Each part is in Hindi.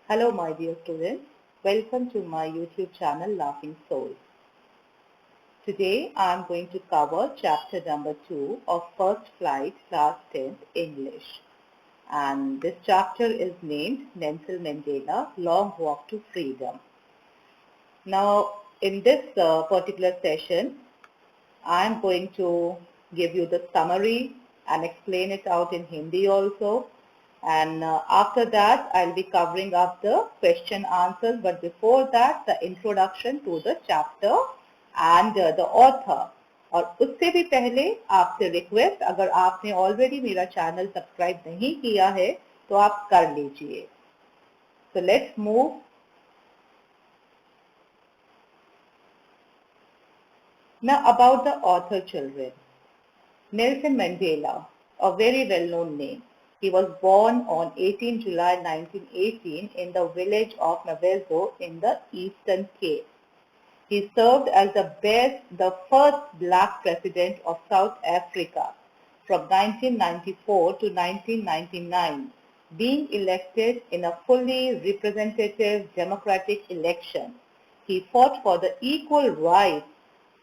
Hello, my dear students. Welcome to my YouTube channel Laughing Souls. Today I am going to cover chapter number 2 of First Flight Class 10th English. And this chapter is named Nelson Mandela Long Walk to Freedom. Now, in this particular session, I am going to give you the summary and explain it out in Hindi also. And after that, I'll be covering up the question answers. But before that, the introduction to the chapter and the author. और उससे भी पहले आपसे रिक्वेस्ट, अगर आपने ऑलरेडी मेरा चैनल सब्सक्राइब नहीं किया है तो आप कर लीजिए. So let's move. Now about the author, children. Nelson Mandela, a very well-known name. He was born on 18 July 1918 in the village of Mavezo in the Eastern Cape. He served as the first black president of South Africa from 1994 to 1999, being elected in a fully representative democratic election. He fought for the equal rights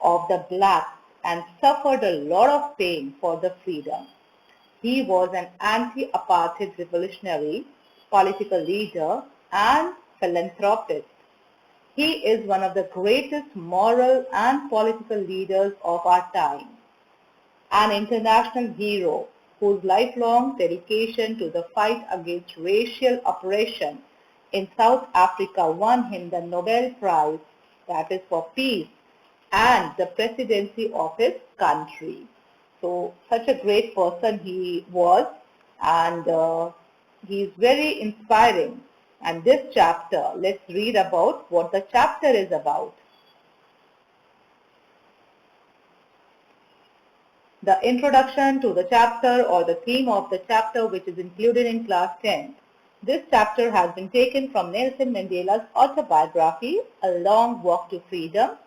of the blacks and suffered a lot of pain for the freedom. He was an anti-apartheid revolutionary, political leader, and philanthropist. He is one of the greatest moral and political leaders of our time, an international hero whose lifelong dedication to the fight against racial oppression in South Africa won him the Nobel Prize, that is for peace, and the presidency of his country. So such a great person he was, and he is very inspiring. And this chapter, let's read about what the chapter is about. The introduction to the chapter or the theme of the chapter, which is included in class 10. This chapter has been taken from Nelson Mandela's autobiography, A Long Walk to Freedom.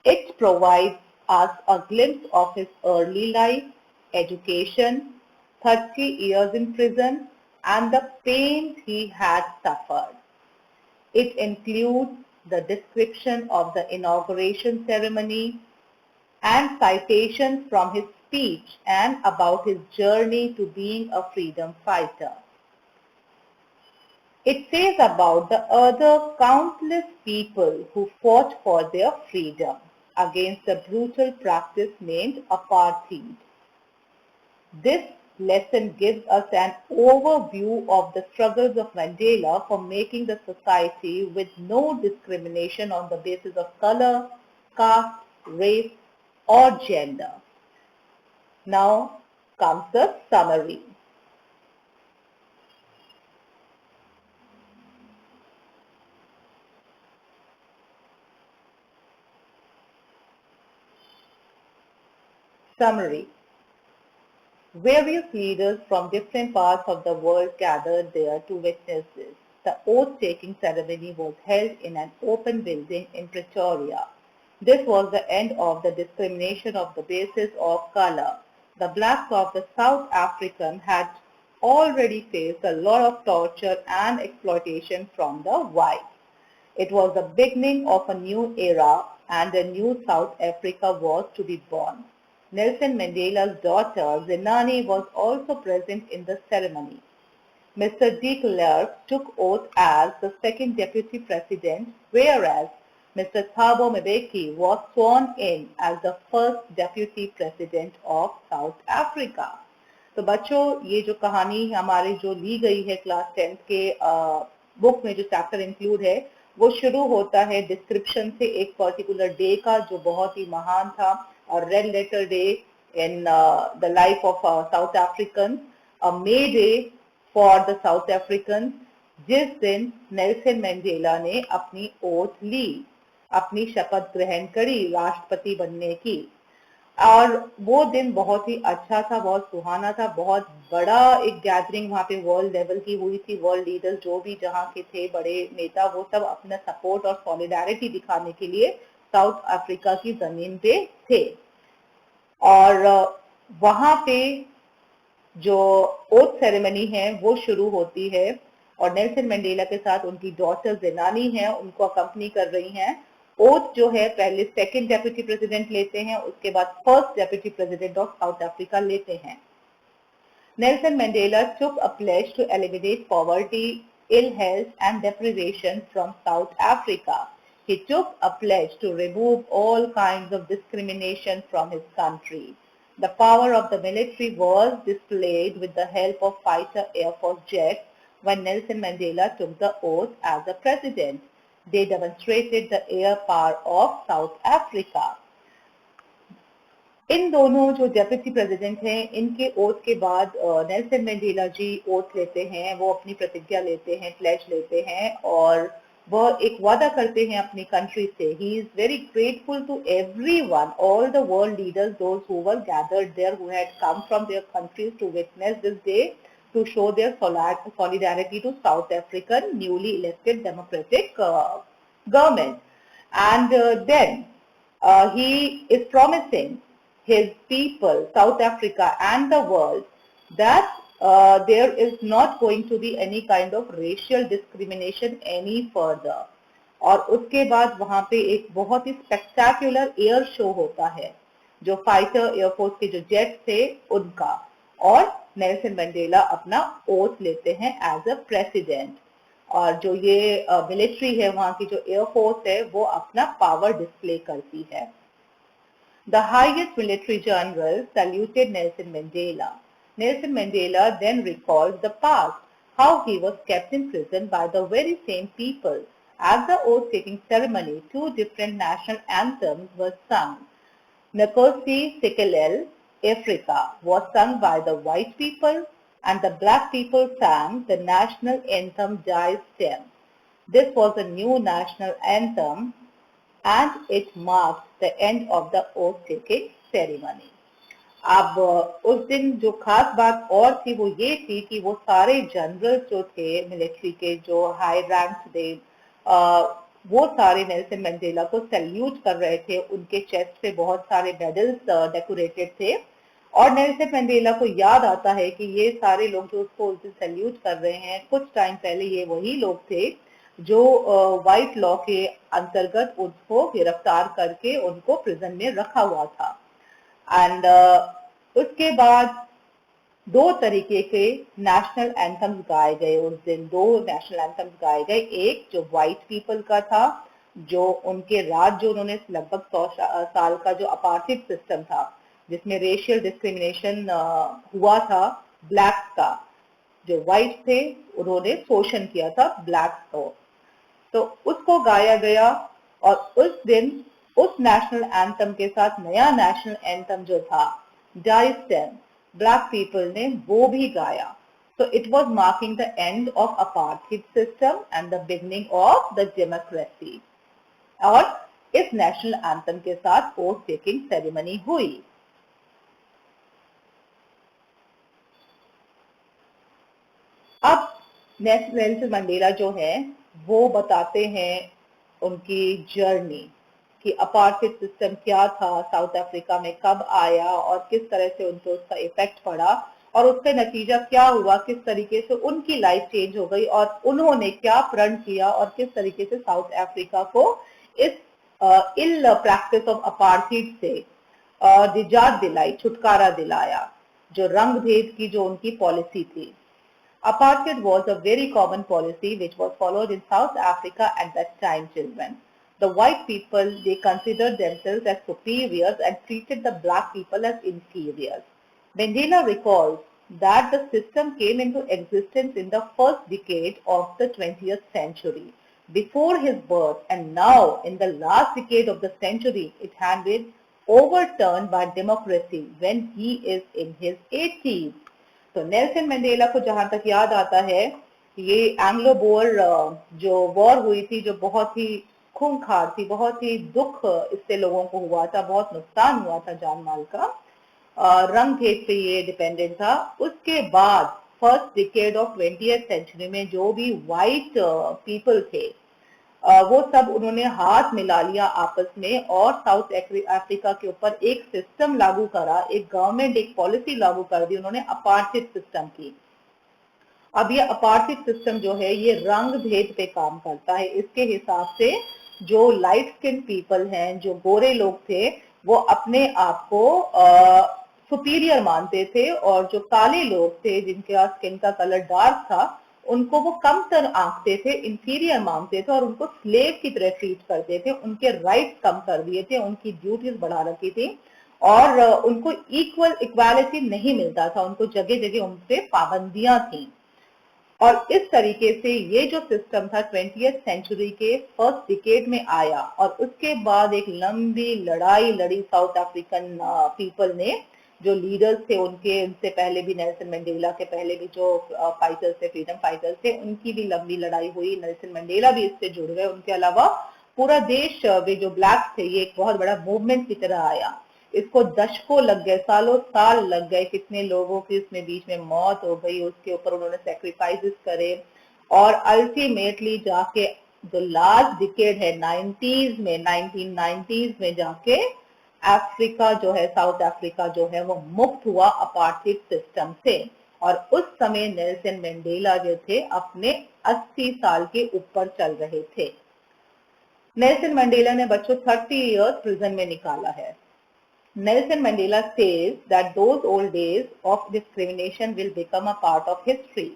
It provides us a glimpse of his early life, education, 30 years in prison, and the pains he had suffered. It includes the description of the inauguration ceremony and citations from his speech and about his journey to being a freedom fighter. It says about the other countless people who fought for their freedom against the brutal practice named apartheid. This lesson gives us an overview of the struggles of Mandela for making the society with no discrimination on the basis of color, caste, race, or gender. Now comes the summary. Summary. Various leaders from different parts of the world gathered there to witness this. The oath-taking ceremony was held in an open building in Pretoria. This was the end of the discrimination of the basis of color. The blacks of the South African had already faced a lot of torture and exploitation from the whites. It was the beginning of a new era, and a new South Africa was to be born. Nelson Mandela's daughter, Zenani, was also present in the ceremony. Mr. de Klerk took oath as the second deputy president, whereas Mr. Thabo Mbeki was sworn in as the first deputy president of South Africa. तो बच्चों, ये जो कहानी हमारे जो ली गई है क्लास 10th के बुक में जो चैप्टर इंक्लूड है, वो शुरू होता है डिस्क्रिप्शन से एक पर्टिकुलर डे का जो बहुत ही महान था, और red letter day in the life of South African, a May day for the South African, जिस दिन नेल्सन मंडेला ने अपनी ओथ ली, अपनी शपथ ग्रहण करी राष्ट्रपति बनने की. और वो दिन बहुत ही अच्छा था, बहुत सुहाना था. बहुत बड़ा एक गैदरिंग वहाँ पे वर्ल्ड लेवल की हुई थी. वर्ल्ड लीडर्स जो भी जहाँ के थे, बड़े नेता, वो सब अपना सपोर्ट और सॉलिडारिटी दिखाने के लिए साउथ अफ्रीका की जमीन पे थे. और वहाँ पे जो ओथ सेरेमनी है वो शुरू होती है और नेल्सन मंडेला के साथ उनकी डॉटर जेनानी है, उनको अकम्पनी कर रही हैं। ओथ जो है पहले सेकंड डेप्यूटी प्रेसिडेंट लेते हैं, उसके बाद first deputy president of south Africa लेते हैं। Nelson Mandela took a pledge to eliminate poverty, ill health and deprivation from South Africa. He took a pledge to remove all kinds of discrimination from his country. The power of the military was displayed with the help of fighter Air Force jets when Nelson Mandela took the oath as a president. They demonstrated the air power of South Africa. इन दोनों जो डेप्यूटी प्रेसिडेंट हैं, इनके ओथ के बाद नेल्सन मंडेला जी ओथ लेते हैं, वो अपनी प्रतिज्ञा लेते हैं, प्लेज लेते हैं और वह एक वादा करते हैं अपनी कंट्री से। He is very grateful to everyone, all the world leaders, those who were gathered there, who had come from their countries to witness this day to show their solidarity to South African newly elected democratic government. And then he is promising his people, South Africa and the world, that there is not going to be any kind of racial discrimination any further. और उसके बाद वहां पे एक बहुत ही स्पेक्टाकुलर एयर शो होता है, जो फाइटर एयरफोर्स के जो जेट थे उनका, और नेल्सन मंडेला अपना ओथ लेते हैं एज अ प्रेसिडेंट। और जो ये मिलिट्री है, वहां की जो एयरफोर्स है, वो अपना पावर डिस्प्ले करती है। The highest military general saluted Nelson Mandela. Nelson Mandela then recalled the past, how he was kept in prison by the very same people. At the oath-taking ceremony, two different national anthems were sung. Nkosi Sikelel, Africa, was sung by the white people, and the black people sang the national anthem Die Stem. This was a new national anthem and it marked the end of the oath-taking ceremony. अब उस दिन जो खास बात और थी वो ये थी कि वो सारे जनरल्स जो थे मिलिट्री के, जो हाई रैंक थे, वो सारे नेल्सन मंडेला को सैल्यूट कर रहे थे। उनके चेस्ट पे बहुत सारे मेडल्स डेकोरेटेड थे और नेल्सन मंडेला को याद आता है कि ये सारे लोग जो उसको उस दिन सैल्यूट कर रहे हैं, कुछ टाइम पहले ये वही लोग थे जो व्हाइट लॉ के अंतर्गत उसको गिरफ्तार करके उनको प्रिजन में रखा हुआ था। एंड उसके बाद दो तरीके के नेशनल एंथम्स गाए गए उस दिन। दो नेशनल एंथम्स गाए गए, एक जो व्हाइट पीपल का था, जो उनके राज, जो उन्होंने लगभग 100 साल का जो अपार्थिव सिस्टम था जिसमें रेशियल डिस्क्रिमिनेशन हुआ था ब्लैक का, जो व्हाइट थे उन्होंने शोषण किया था ब्लैक को, तो उसको गाया गया। और उस दिन उस नेशनल एंथम के साथ नया नेशनल एंथम जो था डाई स्टेम, ब्लैक पीपल ने वो भी गाया। तो it was marking the end of apartheid system and the beginning of the democracy. और इस नेशनल एंथम के साथ ओथ टेकिंग सेरेमनी हुई। अब नेल्सन मंडेला जो है वो बताते हैं उनकी जर्नी कि अपार्थिव सिस्टम क्या था, साउथ अफ्रीका में कब आया और किस तरह से उनको उसका इफेक्ट पड़ा और उसका नतीजा क्या हुआ, किस तरीके से उनकी लाइफ चेंज हो गई और उन्होंने क्या प्रण किया और किस तरीके से साउथ अफ्रीका को इस इल प्रैक्टिस ऑफ अपार्थिव से निजात दिलाई, छुटकारा दिलाया, जो रंग भेद की जो उनकी पॉलिसी थी। Apartheid was a very common policy which was followed in South Africa at that time, children. The white people, they considered themselves as superiors and treated the black people as inferiors. Mandela recalls that the system came into existence in the first decade of the 20th century, before his birth, and now in the last decade of the century, it had been overturned by democracy when he is in his 80s. तो नेल्सन मंडेला को जहां तक याद आता है, ये एंग्लो बोअर जो वॉर हुई थी, जो बहुत ही खूंखार थी, बहुत ही दुख इससे लोगों को हुआ था, बहुत नुकसान हुआ था जान माल का, रंग भेद पे ये डिपेंडेंट था। उसके बाद first decade of 20th century में जो भी व्हाइट पीपल थे, वो सब उन्होंने हाथ मिला लिया आपस में और साउथ अफ्रीका के ऊपर एक सिस्टम लागू करा, एक गवर्नमेंट, एक पॉलिसी लागू कर दी उन्होंने अपार्थिव सिस्टम की। अब ये अपार्थिक सिस्टम जो है ये रंग भेद पे काम करता है। इसके हिसाब से जो लाइट स्किन पीपल हैं, जो गोरे लोग थे, वो अपने आप को सुपीरियर मानते थे, और जो काले लोग थे जिनका स्किन का कलर डार्क था, उनको वो कमतर आंकते थे, इंफीरियर मानते थे, और उनको स्लेव की तरह ट्रीट करते थे। उनके राइट्स कम कर दिए थे, उनकी ड्यूटीज बढ़ा रखी थी, और उनको इक्वालिटी नहीं मिलता था, उनको जगह जगह उन पे पाबंदियां थी। और इस तरीके से ये जो सिस्टम था 20th सेंचुरी के फर्स्ट डिकेड में आया, और उसके बाद एक लंबी लड़ाई लड़ी साउथ अफ्रीकन पीपल ने। जो लीडर्स थे उनके, उनसे पहले भी नेल्सन मंडेला के पहले भी जो फाइटर्स थे, फ्रीडम फाइटर्स थे, उनकी भी लंबी लड़ाई हुई। नेल्सन मंडेला भी इससे जुड़ गए। उनके अलावा पूरा देश वे जो ब्लैक थे, ये एक बहुत बड़ा मूवमेंट की तरह आया। इसको दशकों लग गए, सालों साल लग गए, कितने लोगों की इसमें बीच में मौत हो गई, उसके ऊपर उन्होंने सेक्रीफाइसेस करे, और अल्टीमेटली जाके जो लास्ट डिकेड है 90s में, 1990s में जाके अफ्रीका जो है, साउथ अफ्रीका जो है, वो मुक्त हुआ अपार्थिक सिस्टम से। और उस समय नेल्सन मंडेला जो थे अपने 80 साल के ऊपर चल रहे थे। नेल्सन मंडेला ने बच्चों 30 इयर्स प्रिजन में निकाला है। Nelson Mandela says that those old days of discrimination will become a part of history.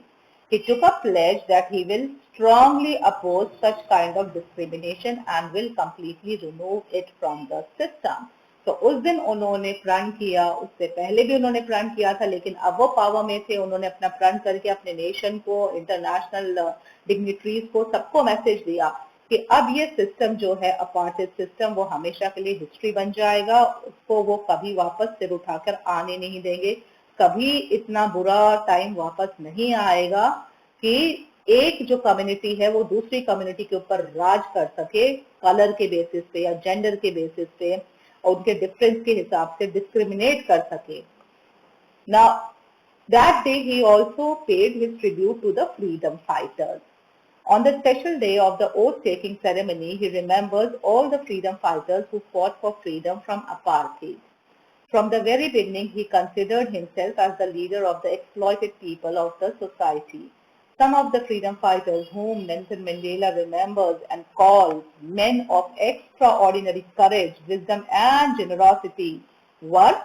He took a pledge that he will strongly oppose such kind of discrimination and will completely remove it from the system. तो उस दिन उन्होंने प्रण किया, उससे पहले भी उन्होंने प्रण किया था, लेकिन अब वो पावर में थे। उन्होंने अपना प्रण करके अपने नेशन को, इंटरनेशनल डिग्निटरीज को, सबको मैसेज दिया कि अब ये सिस्टम जो है अपार्थिक सिस्टम, वो हमेशा के लिए हिस्ट्री बन जाएगा। उसको वो कभी वापस सिर उठाकर आने नहीं देंगे। कभी इतना बुरा टाइम वापस नहीं आएगा कि एक जो कम्युनिटी है वो दूसरी कम्युनिटी के ऊपर राज कर सके, कलर के बेसिस पे या जेंडर के बेसिस पे, और उनके डिफरेंस के हिसाब से डिस्क्रिमिनेट कर सके। Now, that day he also paid his tribute to the freedom fighters. On the special day of the oath-taking ceremony, he remembers all the freedom fighters who fought for freedom from apartheid. From the very beginning, he considered himself as the leader of the exploited people of the society. Some of the freedom fighters whom Nelson Mandela remembers and calls men of extraordinary courage, wisdom and generosity were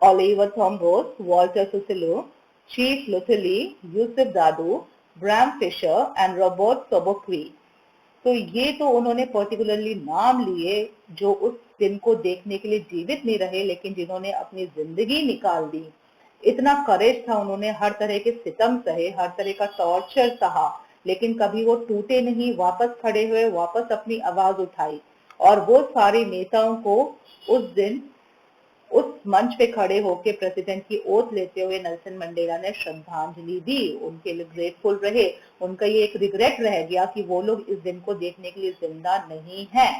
Oliver Thombos, Walter Sisulu, Chief Luthuli, Yusuf Dadu, Bram Fisher and Robert Sobukwe. तो ये तो उन्होंने पर्टिकुलरली नाम लिए जो उस दिन को देखने के लिए जीवित नहीं रहे, लेकिन जिन्होंने अपनी जिंदगी निकाल दी। इतना करेज था, उन्होंने हर तरह के सितम सहे, हर तरह का टॉर्चर सहा, लेकिन कभी वो टूटे नहीं, वापस खड़े हुए, वापस अपनी आवाज उठाई। और वो सारे नेताओं को उस दिन उस मंच पे खड़े होकर प्रेसिडेंट की ओथ लेते हुए नेल्सन मंडेला ने श्रद्धांजलि दी, उनके लिए ग्रेटफुल रहे। उनका ये एक रिग्रेट रह गया कि वो लोग इस दिन को देखने के लिए जिंदा नहीं हैं।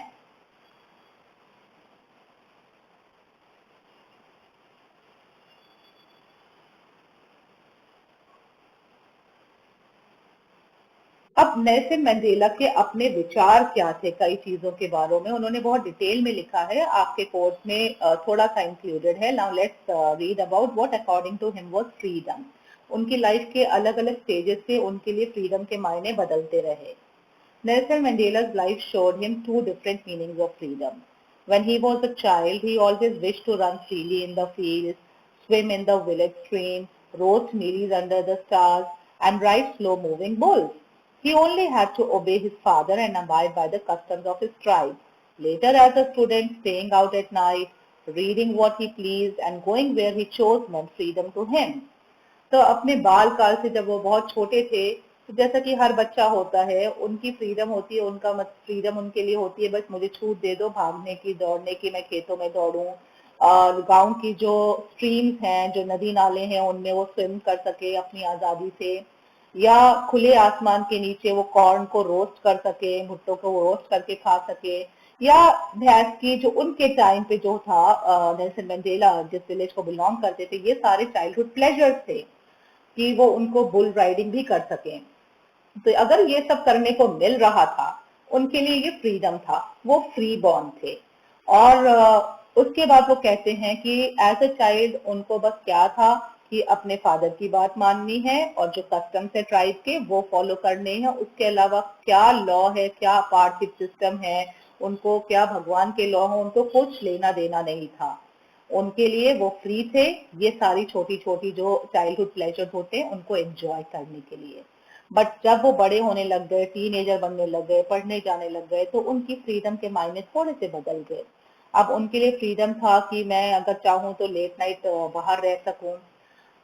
अब नेल्सन मंडेला के अपने विचार क्या थे कई चीजों के बारे में, उन्होंने बहुत डिटेल में लिखा है, आपके कोर्स में थोड़ा सा इंक्लूडेड है। Now let's read about what according to him was freedom. उनकी लाइफ के अलग अलग स्टेजेस से उनके लिए फ्रीडम के मायने बदलते रहे। Nelson Mandela's life showed him two different meanings of freedom. When he was a child, he always wished to run freely in the fields, swim in the village stream, roast mealies under the stars, and ride slow-moving bulls. He only had to obey his father and abide by the customs of his tribe. Later, as a student, staying out at night, reading what he pleased, and going where he chose meant freedom to him. तो अपने बाल काल से जब वो बहुत छोटे थे, तो जैसा कि हर बच्चा होता है, उनकी फ्रीडम होती है, उनका फ्रीडम उनके लिए होती है बस मुझे छूट दे दो भागने की, दौड़ने की, मैं खेतों में दौड़ूं, और गांव की जो स्ट्रीम्स हैं, जो नदी नाले हैं, उनमें वो स्विम कर सके अपनी आजादी से, या खुले आसमान के नीचे वो कॉर्न को रोस्ट कर सके, भुट्टो को रोस्ट करके खा सके, या भैंस की, जो उनके टाइम पे जो था, नेल्सन मंडेला जिस विलेज को बिलोंग करते थे, ये सारे चाइल्डहुड प्लेजर्स थे कि वो उनको बुल राइडिंग भी कर सकें। तो अगर ये सब करने को मिल रहा था, उनके लिए ये फ्रीडम था, वो फ्री बॉर्न थे। और उसके बाद वो कहते हैं कि एज अ चाइल्ड उनको बस क्या था कि अपने फादर की बात माननी है और जो कस्टम्स है ट्राइब के वो फॉलो करने हैं। उसके अलावा क्या लॉ है, क्या पार्थिव सिस्टम है, उनको क्या भगवान के लॉ हो, उनको कुछ लेना देना नहीं था। उनके लिए वो फ्री थे ये सारी छोटी छोटी जो चाइल्डहुड प्लेजर होते हैं उनको एंजॉय करने के लिए। बट जब वो बड़े होने लग गए, टीनेजर बनने लग गए, पढ़ने जाने लग गए, तो उनकी फ्रीडम के मायने थोड़े से बदल गए। अब उनके लिए फ्रीडम था कि मैं अगर चाहूँ तो लेट नाइट बाहर रह सकूं,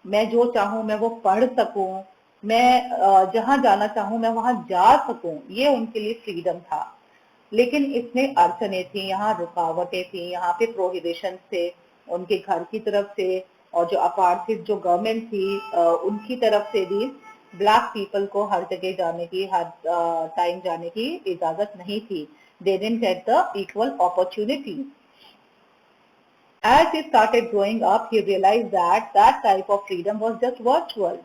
मैं जो चाहूँ मैं वो पढ़ सकूं, मैं जहां जाना चाहूँ मैं वहां जा सकूं, ये उनके लिए फ्रीडम था। लेकिन इसमें अड़चने थी, यहाँ रुकावटें थी, यहाँ पे प्रोहिबिशन थे उनके घर की तरफ से, और जो अपार्थिव जो गवर्नमेंट थी उनकी तरफ से भी ब्लैक पीपल को हर जगह जाने की, हर टाइम जाने की इजाजत नहीं थी। They didn't get the equal opportunity. As he started growing up, he realized that that type of freedom was just virtual.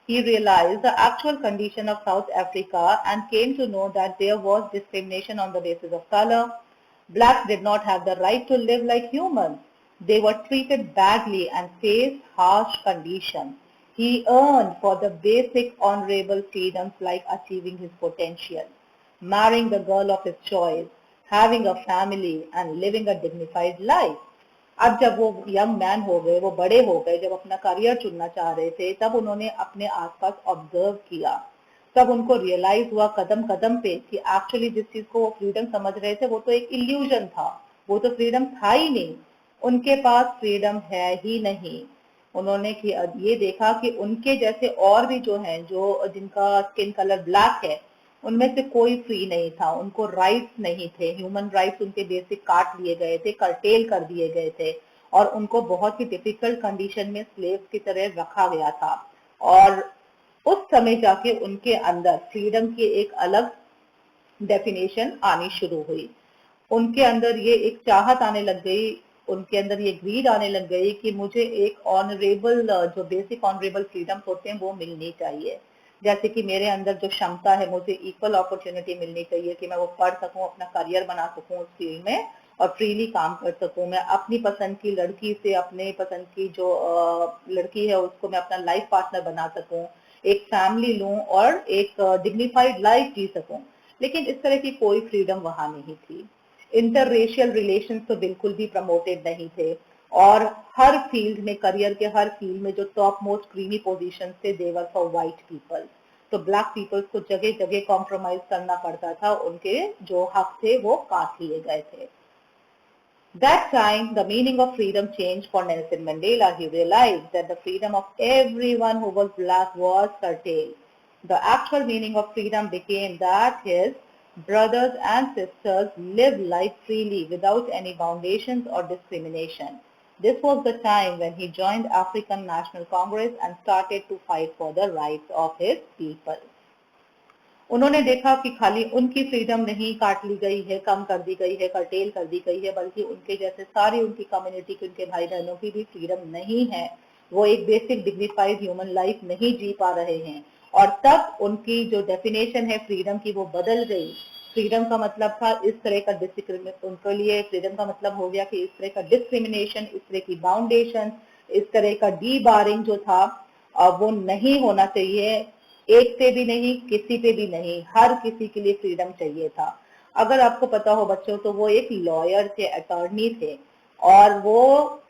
He realized the actual condition of South Africa and came to know that there was discrimination on the basis of color. Blacks did not have the right to live like humans. They were treated badly and faced harsh conditions. He earned for the basic honorable freedoms like achieving his potential, marrying the girl of his choice, having a family, and living a dignified life. अब जब वो यंग मैन हो गए, वो बड़े हो गए, जब अपना करियर चुनना चाह रहे थे, तब उन्होंने अपने आसपास ऑब्जर्व किया। तब उनको रियलाइज हुआ कदम कदम पे कि एक्चुअली जिस चीज को वो फ्रीडम समझ रहे थे वो तो एक इल्यूजन था, वो तो फ्रीडम था ही नहीं। उनके पास फ्रीडम है ही नहीं। उन्होंने ये देखा कि उनके जैसे और भी जो हैं, जो जिनका स्किन कलर ब्लैक है, उनमें से कोई फ्री नहीं था, उनको राइट्स नहीं थे, ह्यूमन राइट्स उनके बेसिक काट लिए गए थे, कर्टेल कर दिए गए थे, और उनको बहुत ही डिफिकल्ट कंडीशन में स्लेव की तरह रखा गया था। और उस समय जाके उनके अंदर फ्रीडम की एक अलग डेफिनेशन आनी शुरू हुई। उनके अंदर ये एक चाहत आने लग गई, उनके अंदर ये ग्रीड आने लग गई कि मुझे एक ऑनरेबल, जो बेसिक ऑनरेबल फ्रीडम होते हैं वो मिलनी चाहिए। जैसे कि मेरे अंदर जो क्षमता है, मुझे इक्वल अपॉर्चुनिटी मिलनी चाहिए कि मैं वो पढ़ सकूं, अपना करियर बना सकूं उस फील्ड में, और फ्रीली काम कर सकूं। मैं अपनी पसंद की लड़की से, अपने पसंद की जो लड़की है उसको मैं अपना लाइफ पार्टनर बना सकूं, एक फैमिली लूं और एक डिग्निफाइड लाइफ जी सकूं। लेकिन इस तरह की कोई फ्रीडम वहां नहीं थी। इंटररेशियल रिलेशंस तो बिल्कुल भी प्रमोटेड नहीं थे, और हर फील्ड में, करियर के हर फील्ड में जो टॉप मोस्ट क्रीमी पोजीशन थे, देवर फॉर वाइट पीपल। तो ब्लैक पीपल्स को जगह जगह कॉम्प्रोमाइज करना पड़ता था, उनके जो हक थे वो काट लिए गए थे। That time, the meaning of freedom changed for Nelson Mandela. He realized that the freedom of everyone who was black was curtailed. The actual meaning of freedom became that his brothers and sisters lived life freely without any foundations or discrimination. This was the time when he joined African National Congress and started to fight for the rights of his people. उन्होंने देखा कि खाली उनकी फ्रीडम नहीं काट ली गई है, कम कर दी गई है, कर्टेल कर दी गई है, बल्कि उनके जैसे सारी उनकी कम्युनिटी के, उनके भाई बहनों की भी फ्रीडम नहीं है। वो एक बेसिक डिग्निफाइड ह्यूमन लाइफ नहीं जी पा रहे हैं। और तब उनकी जो डेफिनेशन है फ्रीडम की वो बदल गई। फ्रीडम का मतलब था इस तरह का डिस्क्रिमिनेशन, उनके लिए फ्रीडम का मतलब हो गया कि इस तरह का डिस्क्रिमिनेशन, इस तरह की बाउंडेशन, इस तरह का डी बारिंग जो था वो नहीं होना चाहिए। एक पे भी नहीं, किसी पे भी नहीं, हर किसी के लिए फ्रीडम चाहिए था। अगर आपको पता हो बच्चों, तो वो एक लॉयर थे, अटॉर्नी थे, और वो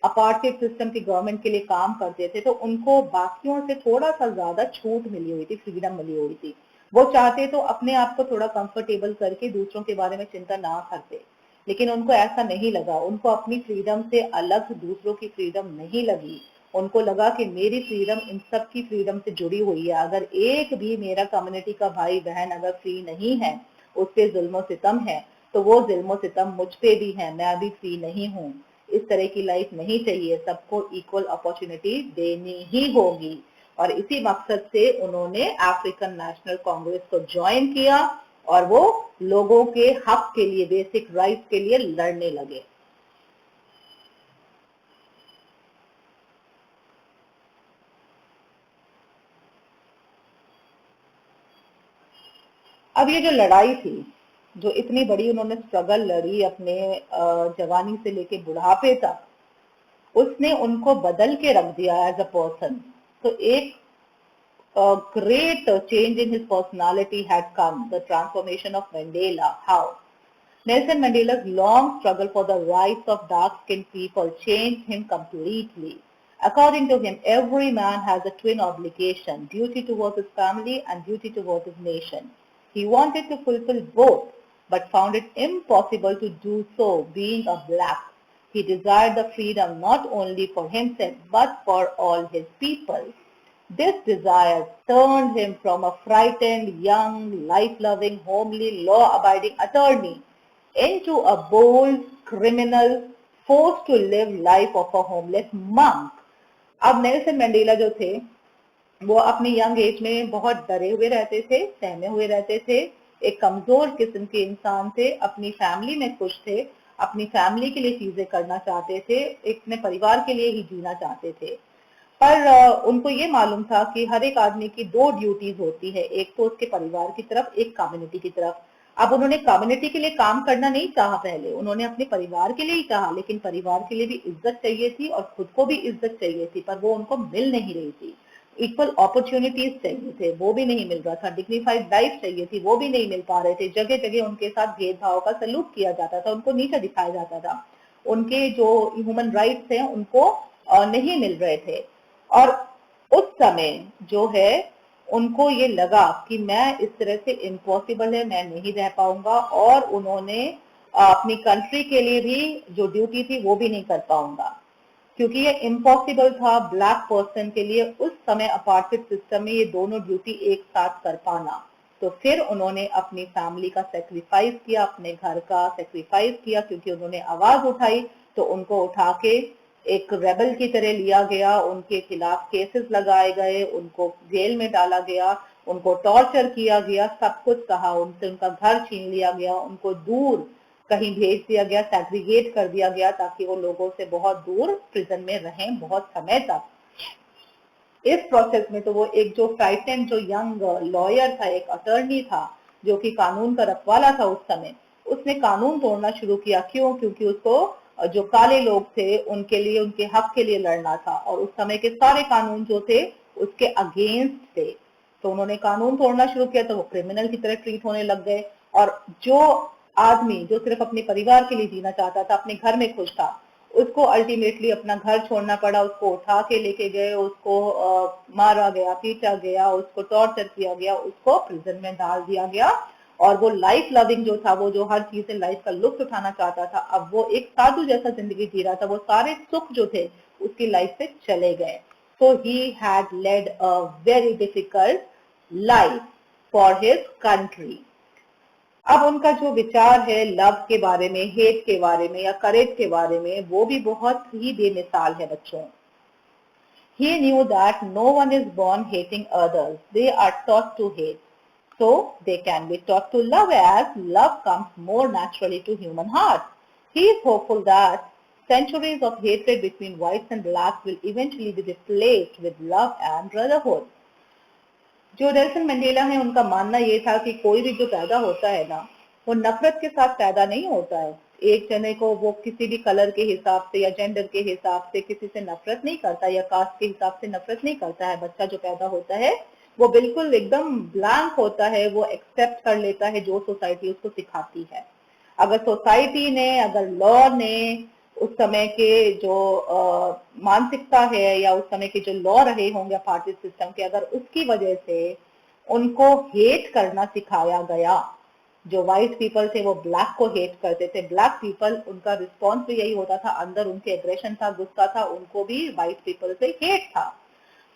अपार्टेड सिस्टम की गवर्नमेंट के लिए काम करते थे, तो उनको बाकियों से थोड़ा सा ज्यादा छूट मिली हुई थी, फ्रीडम मिली हुई थी। वो चाहते तो अपने आप को थोड़ा कंफर्टेबल करके दूसरों के बारे में चिंता ना करते, लेकिन उनको ऐसा नहीं लगा। उनको अपनी फ्रीडम से अलग दूसरों की फ्रीडम नहीं लगी। उनको लगा कि मेरी फ्रीडम इन सब की फ्रीडम से जुड़ी हुई है। अगर एक भी मेरा कम्युनिटी का भाई बहन अगर फ्री नहीं है, उस पे जुल्म सितम है, तो वो जुल्म सितम मुझ पे भी है, मैं अभी फ्री नहीं हूँ। इस तरह की लाइफ नहीं चाहिए, सबको इक्वल अपॉर्चुनिटी देनी ही होगी। और इसी मकसद से उन्होंने अफ्रीकन नेशनल कांग्रेस को ज्वाइन किया, और वो लोगों के हक के लिए, बेसिक राइट्स के लिए लड़ने लगे। अब ये जो लड़ाई थी, जो इतनी बड़ी उन्होंने स्ट्रगल लड़ी अपने जवानी से लेके बुढ़ापे तक, उसने उनको बदल के रख दिया एज अ पर्सन। तो एक great change in his personality had come, the transformation of Mandela. How? Nelson Mandela's long struggle for the rights of dark-skinned people changed him completely. According to him, every man has a twin obligation, duty towards his family and duty towards his nation. He wanted to fulfill both, but found it impossible to do so being a black. He desired the freedom not only for himself, but for all his people. This desire turned him from a frightened, young, life-loving, homely, law-abiding attorney into a bold criminal forced to live life of a homeless monk. अब नेल्सन मंडेला जो थे वो अपनी यंग एज में बहुत डरे हुए रहते थे, सहमे हुए रहते थे, एक कमजोर किस्म के इंसान थे, अपनी फैमिली में खुश थे, अपनी फैमिली के लिए चीजें करना चाहते थे, एक अपने परिवार के लिए ही जीना चाहते थे। पर उनको ये मालूम था कि हर एक आदमी की दो ड्यूटीज होती है, एक तो उसके परिवार की तरफ, एक कम्युनिटी की तरफ। अब उन्होंने कम्युनिटी के लिए काम करना नहीं चाहा, पहले उन्होंने अपने परिवार के लिए ही चाहा, लेकिन परिवार के लिए भी इज्जत चाहिए थी और खुद को भी इज्जत चाहिए थी, पर वो उनको मिल नहीं रही थी। इक्वल अपॉर्चुनिटीज चाहिए थे, वो भी नहीं मिल रहा था। डिग्निफाइड लाइफ चाहिए थी, वो भी नहीं मिल पा रहे थे। जगह जगह उनके साथ भेदभाव का सलूक किया जाता था, उनको नीचा दिखाया जाता था, उनके जो ह्यूमन राइट्स हैं उनको नहीं मिल रहे थे। और उस समय जो है उनको ये लगा कि मैं इस तरह से इम्पॉसिबल है, मैं नहीं रह पाऊंगा, और उन्होंने अपनी कंट्री के लिए भी जो ड्यूटी थी वो भी नहीं कर पाऊंगा, क्योंकि ये इम्पॉसिबल था ब्लैक पर्सन के लिए उस समय अपार्टमेंट सिस्टम में ये दोनों ड्यूटी एक साथ कर पाना। तो फिर उन्होंने अपनी फैमिली का सेक्रीफाइस किया, अपने घर का सेक्रीफाइस किया, क्योंकि उन्होंने आवाज उठाई तो उनको उठा के एक रेबल की तरह लिया गया, उनके खिलाफ केसेस लगाए गए, उनको जेल में डाला गया, उनको टॉर्चर किया गया, सब कुछ कहा, उनसे उनका घर छीन लिया गया, उनको दूर कहीं भेज दिया गया, सेग्रीगेट कर दिया गया, ताकि वो लोगों से बहुत दूर प्रिजन में रहें बहुत समय तक। इस प्रोसेस में तो वो एक जो फ्राइटेंड जो यंग लॉयर था, एक अटर्नी था, जो कि कानून का रखवाला था उस समय, उसने कानून तोड़ना शुरू किया। क्यों? क्योंकि उसको जो काले लोग थे उनके लिए, उनके हक के लिए लड़ना था, और उस समय के सारे कानून जो थे उसके अगेंस्ट थे। तो उन्होंने कानून तोड़ना शुरू किया, तो वो क्रिमिनल की तरह ट्रीट होने लग गए। और जो आदमी जो सिर्फ अपने परिवार के लिए जीना चाहता था, अपने घर में खुश था, उसको अल्टीमेटली अपना घर छोड़ना पड़ा, उसको उठा के लेके गए, उसको मारा गया, पीटा गया, उसको टॉर्चर किया गया, उसको प्रिजन में डाल दिया गया। और वो लाइफ लविंग जो था, वो जो हर चीज से लाइफ का लुत्फ उठाना चाहता था, अब वो एक साधु जैसा जिंदगी जी रहा था, वो सारे सुख जो थे उसकी लाइफ से चले गए। So he had led a very difficult life for his country. अब उनका जो विचार है लव के बारे में, हेट के बारे में या करेज के बारे में, वो भी बहुत ही बेमिसाल है बच्चों। He knew that no one is born hating others. They are taught to hate. So they can be taught to love, as love comes more naturally to human hearts. He is hopeful that centuries of hatred between whites and blacks will eventually be replaced with love and brotherhood. जो नेल्सन मंडेला है उनका मानना ये था कि कोई भी जो पैदा होता है ना, वो नफरत के साथ पैदा नहीं होता है। एक जने को वो किसी भी कलर के हिसाब से या जेंडर के हिसाब से किसी से नफरत नहीं करता, या कास्ट के हिसाब से नफरत नहीं करता है। बच्चा जो पैदा होता है वो बिल्कुल एकदम ब्लैंक होता है, वो एक्सेप्ट कर लेता है जो सोसाइटी उसको सिखाती है। अगर सोसाइटी ने, अगर लॉ ने उस समय के जो मानसिकता है या उस समय के जो लॉ रहे होंगे पार्टी सिस्टम के, अगर उसकी वजह से उनको हेट करना सिखाया गया, जो व्हाइट पीपल थे वो ब्लैक को हेट करते थे, ब्लैक पीपल उनका रिस्पॉन्स भी यही होता था, अंदर उनके एग्रेशन था, गुस्सा था, उनको भी व्हाइट पीपल से हेट था।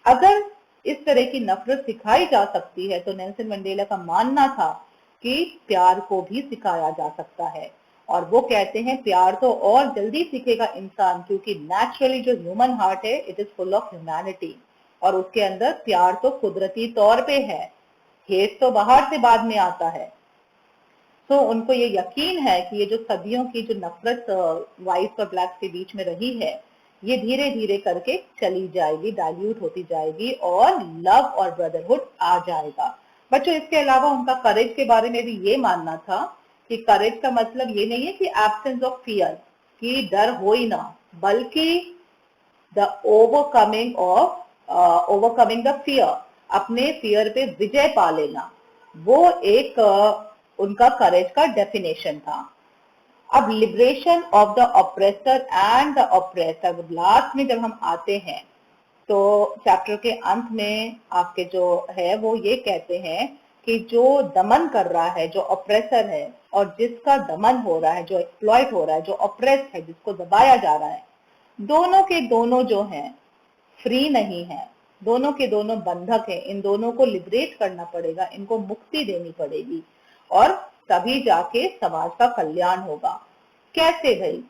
अगर इस तरह की नफरत सिखाई जा सकती है तो नेल्सन मंडेला का मानना था कि प्यार को भी सिखाया जा सकता है। और वो कहते हैं प्यार तो और जल्दी सीखेगा इंसान, क्योंकि नेचुरली जो ह्यूमन हार्ट है it is full of humanity, और उसके अंदर प्यार तो कुदरती तौर पे है, हेट तो बाहर से बाद में आता है। तो उनको ये यकीन है कि ये जो सदियों की जो नफरत व्हाइट और ब्लैक के बीच में रही है, ये धीरे धीरे करके चली जाएगी, डाइल्यूट होती जाएगी, और लव और ब्रदरहुड आ जाएगा। बच्चों, इसके अलावा उनका करेज के बारे में भी ये मानना था कि करेज का मतलब ये नहीं है कि एब्सेंस ऑफ फियर, कि डर हो ही ना, बल्कि the overcoming of overcoming the fear, अपने फियर पे विजय पा लेना, वो एक उनका करेज का डेफिनेशन था। अब liberation of the oppressor and the oppressor, last में जब हम आते हैं तो चैप्टर के अंत में आपके जो है वो ये कहते हैं कि जो दमन कर रहा है, जो ऑपरेसर है, और जिसका दमन हो रहा है, जो एक्सप्लॉइट हो रहा है, जो ऑपरेस है, जिसको दबाया जा रहा है, दोनों के दोनों जो हैं फ्री नहीं है, दोनों के दोनों बंधक हैं। इन दोनों को लिबरेट करना पड़ेगा, इनको मुक्ति देनी पड़ेगी, और तभी जाके समाज का कल्याण होगा। कैसे भाई?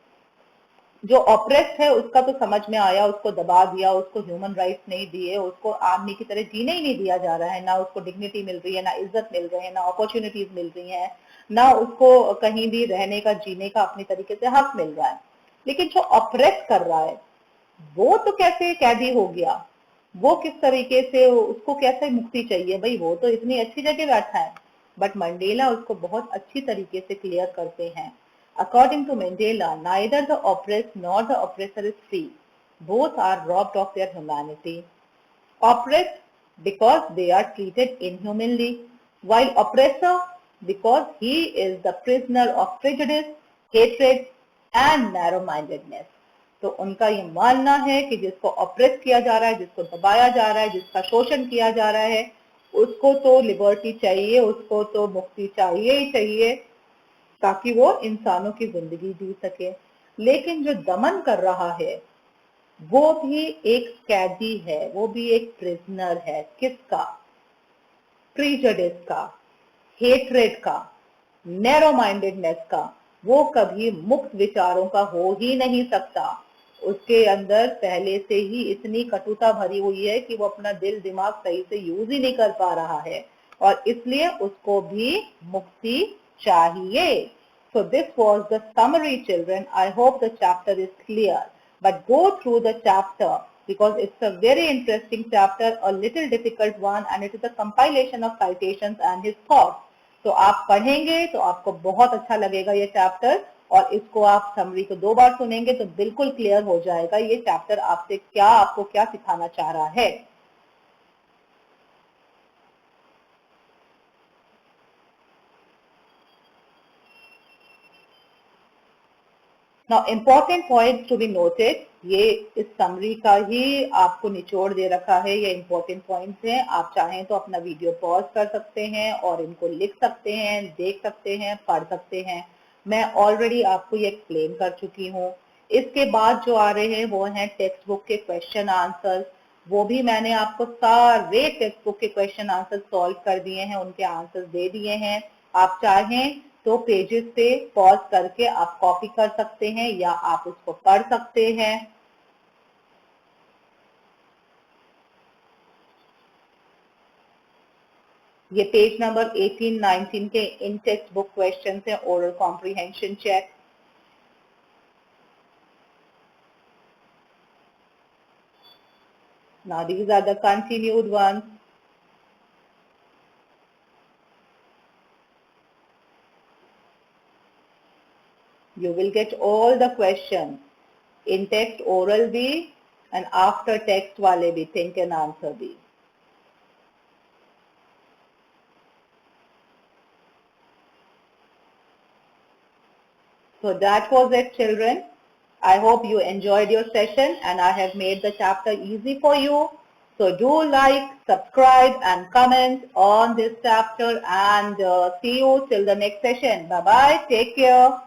जो ऑपरेस्ड है उसका तो समझ में आया, उसको दबा दिया, उसको ह्यूमन राइट्स नहीं दिए, उसको आदमी की तरह जीने ही नहीं दिया जा रहा है, ना उसको डिग्निटी मिल रही है, ना इज्जत मिल रही है, ना अपॉर्चुनिटीज मिल रही है, ना उसको कहीं भी रहने का, जीने का अपनी तरीके से हक मिल रहा है। लेकिन जो ऑपरेस कर रहा है वो तो कैसे कैदी हो गया, वो किस तरीके से, उसको कैसे मुक्ति चाहिए भाई? वो तो इतनी अच्छी जगह बैठा है। बट मंडेला उसको बहुत अच्छी तरीके से क्लियर करते हैं। According to Mandela, neither the oppressed nor the oppressor is free, both are robbed of their humanity. Oppressed because they are treated inhumanly, while oppressor because he is the prisoner of prejudice, hatred and narrow-mindedness. तो उनका ये मानना है कि जिसको ऑपरेस किया जा रहा है, जिसको दबाया जा रहा है, जिसका शोषण किया जा रहा है, उसको तो लिबर्टी चाहिए, उसको तो मुक्ति चाहिए ही चाहिए, ताकि वो इंसानों की जिंदगी जी सके। लेकिन जो दमन कर रहा है वो भी एक कैदी है, वो भी एक प्रिजनर है। किसका? प्रीजडिस का, हेट्रेड का, नैरो माइंडेडनेस का। वो कभी मुक्त विचारों का हो ही नहीं सकता। उसके अंदर पहले से ही इतनी कटुता भरी हुई है कि वो अपना दिल दिमाग सही से यूज ही नहीं कर पा रहा है, और इसलिए उसको भी मुक्ति चाहिए। So this was the summary, children. I hope the chapter is clear. But go through the chapter because it's a very interesting chapter, a little difficult one, and it is a compilation of citations and his thoughts. तो आप पढ़ेंगे तो आपको बहुत अच्छा लगेगा ये चैप्टर, और इसको आप समरी को 2 बार सुनेंगे तो बिल्कुल क्लियर हो जाएगा ये चैप्टर आपसे क्या, आपको क्या सिखाना चाह रहा है। Now important points to be noted, ये इस समरी का ही आपको निचोड़ दे रखा है, ये इम्पोर्टेंट पॉइंट्स हैं। आप चाहें तो अपना वीडियो पॉज कर सकते हैं और इनको लिख सकते हैं, देख सकते हैं, पढ़ सकते हैं। मैं ऑलरेडी आपको ये एक्सप्लेन कर चुकी हूँ। इसके बाद जो आ रहे हैं वो हैं टेक्स्ट बुक के क्वेश्चन आंसर। वो भी मैंने आपको सारे टेक्स्ट बुक के क्वेश्चन आंसर सॉल्व कर दिए हैं, उनके आंसर दे दिए हैं। आप चाहें तो पेजेस पे पॉज करके आप कॉपी कर सकते हैं या आप उसको पढ़ सकते हैं। ये पेज नंबर 18-19 के इन टेक्स्ट बुक क्वेश्चन हैं, oral comprehension check. Now these are the continued ones. You will get all the questions in text oral भी and after text वाले भी, think and answer भी। So that was it, children. I hope you enjoyed your session and I have made the chapter easy for you. So do like, subscribe and comment on this chapter, and see you till the next session. Bye-bye. Take care.